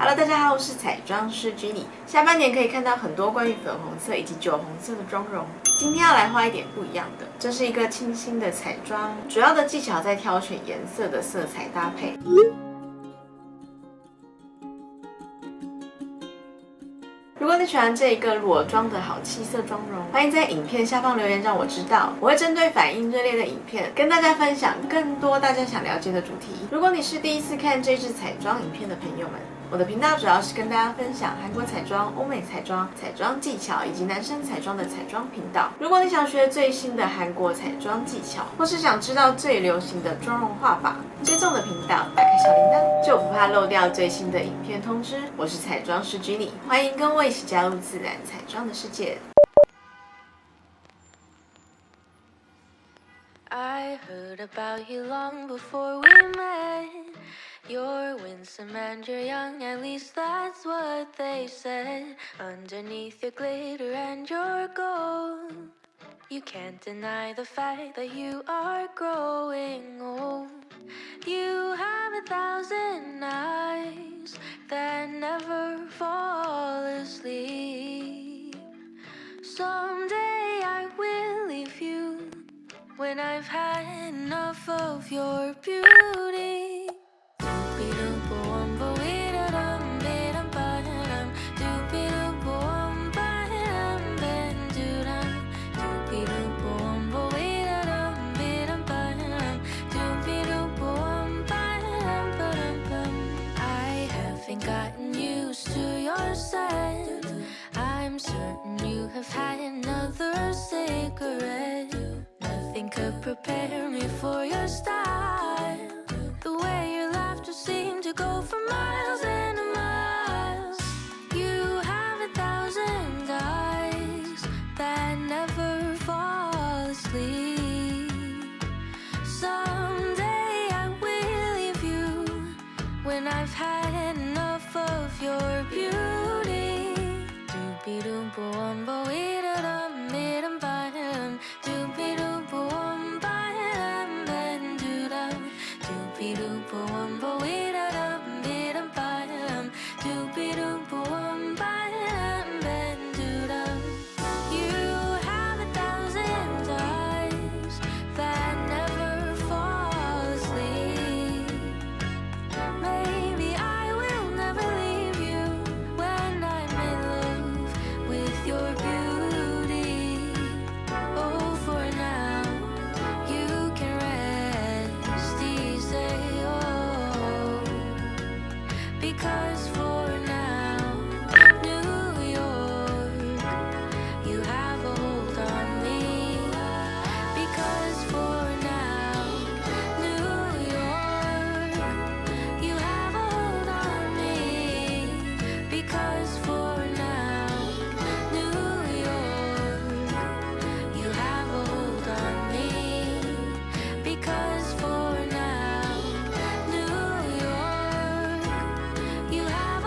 Hello， 大家好，我是彩妆师 Ginny。下半年可以看到很多关于粉红色以及酒红色的妆容。今天要来画一点不一样的，这是一个清新的彩妆，主要的技巧在挑选颜色的色彩搭配。如果你喜欢这一个裸妆的好气色妆容，欢迎在影片下方留言让我知道，我会针对反应热烈的影片跟大家分享更多大家想了解的主题。如果你是第一次看这支彩妆影片的朋友们，我的频道主要是跟大家分享韩国彩妆、欧美彩妆、彩妆技巧以及男生彩妆的彩妆频道。如果你想学最新的韩国彩妆技巧，或是想知道最流行的妆容画法，追踪我的频道，打开小铃铛，就不怕漏掉最新的影片通知。我是彩妆师 Ginny， 欢迎跟我一起加入自然彩妆的世界。I heard about you long before we met. You're winsome and you're young, at least that's what they said. Underneath your glitter and your gold, you can't deny the fact that you are growing old. You have 1,000 eyes that never fall asleep. Someday I will leave you when I've had enough of your beauty. Gotten used to your scent. I'm certain you have had another cigarette. Nothing could prepare me for your style. The way your laughter seemed to go for miles and miles. You have 1,000 eyes that never fall asleep. Someday I will leave you when I've had enough of your beauty. Doopy doompa wumba wee da dum be dum ba dum. Doopy doompa wumba dum ben do dum. Doopy doompa wumba wee da dum be dum ba dum. Doopy doompa wumba dum ben do dum. You have 1,000 eyes that never fall asleep. Maybe I will never leave you when I'm in love with your beauty. Oh, for now you can rest easy, oh, because for now, New York, you have a hold on me. Because for now, New York, you have a hold on me. Because for now, New York, you have a hold on me. Because for now, New York, you have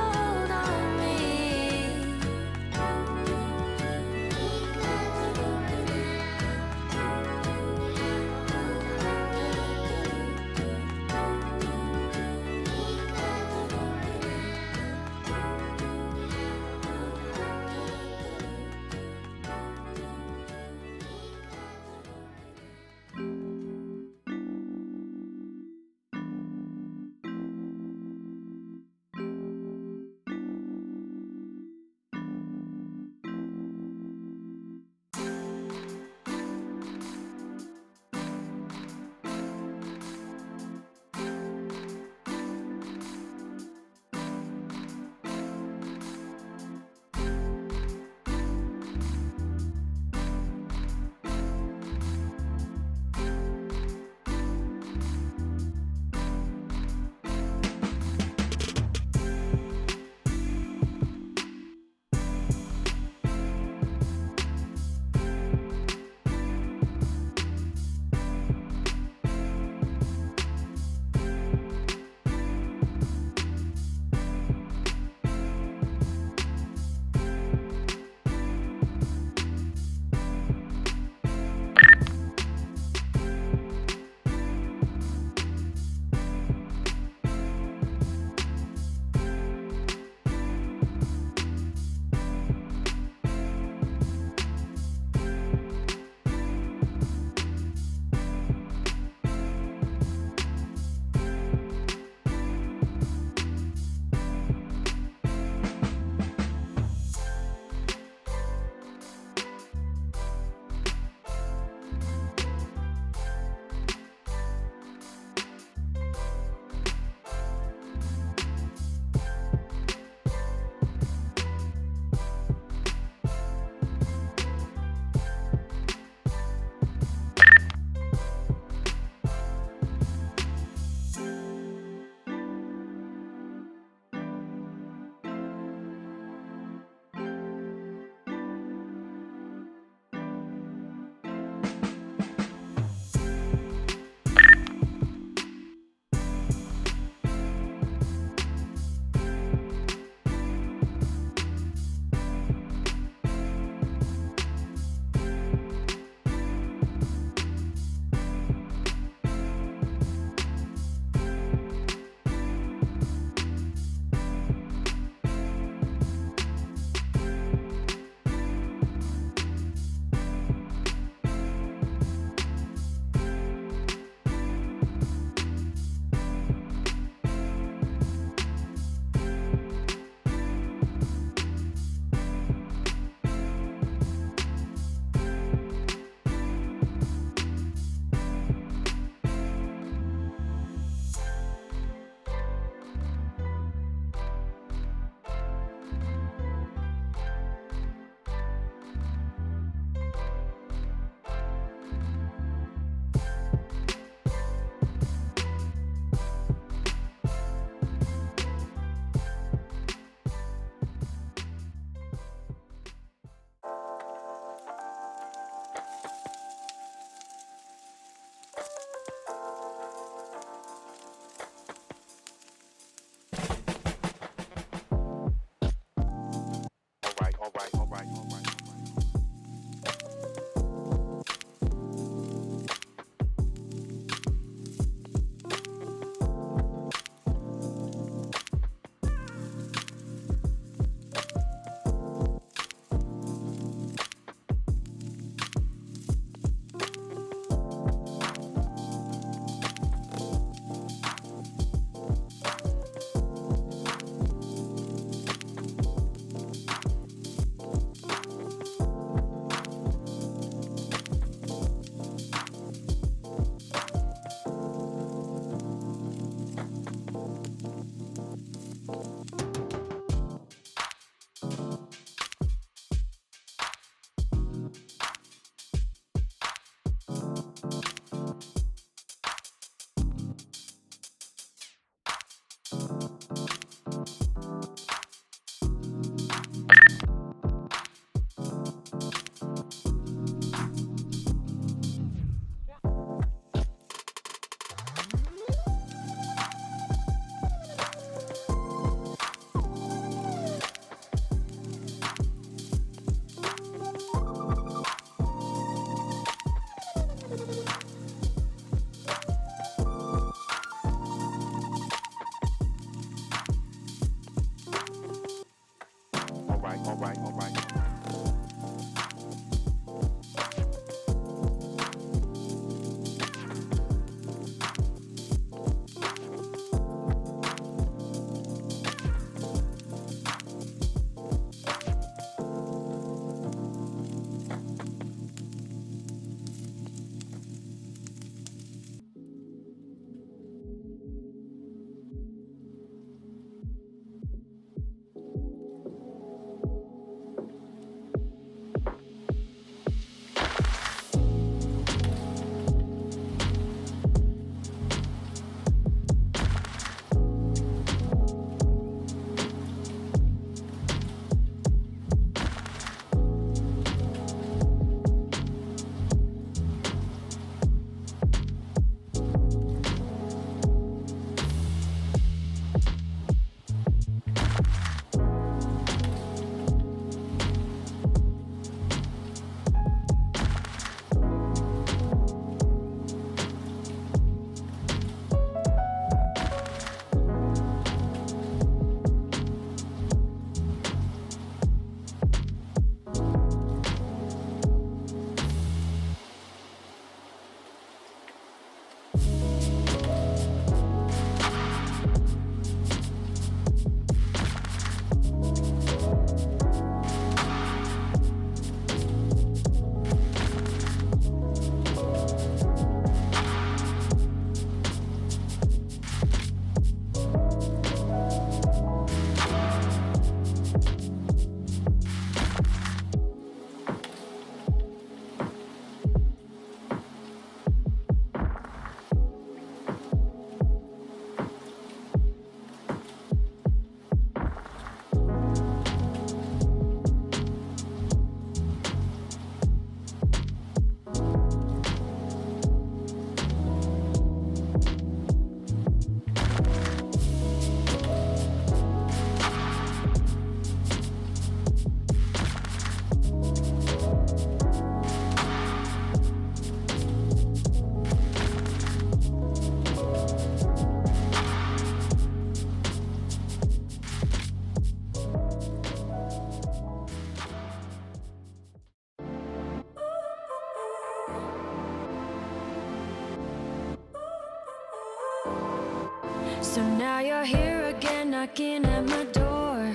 So now you're here again, knocking at my door.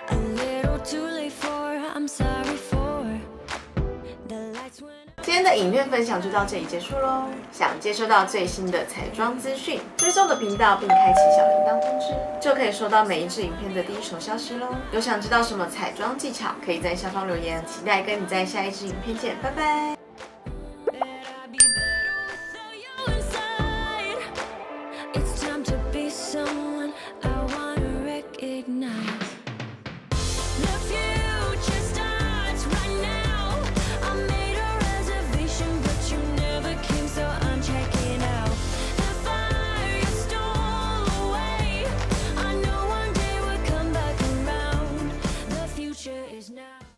A little too late for, I'm sorry for the lights went. 今天的影片分享就到这里结束喽。想接收到最新的彩妆资讯，追踪我的频道并开启小铃铛通知，就可以收到每一支影片的第一手消息喽。有想知道什么彩妆技巧，可以在下方留言。期待跟你在下一支影片见，拜拜。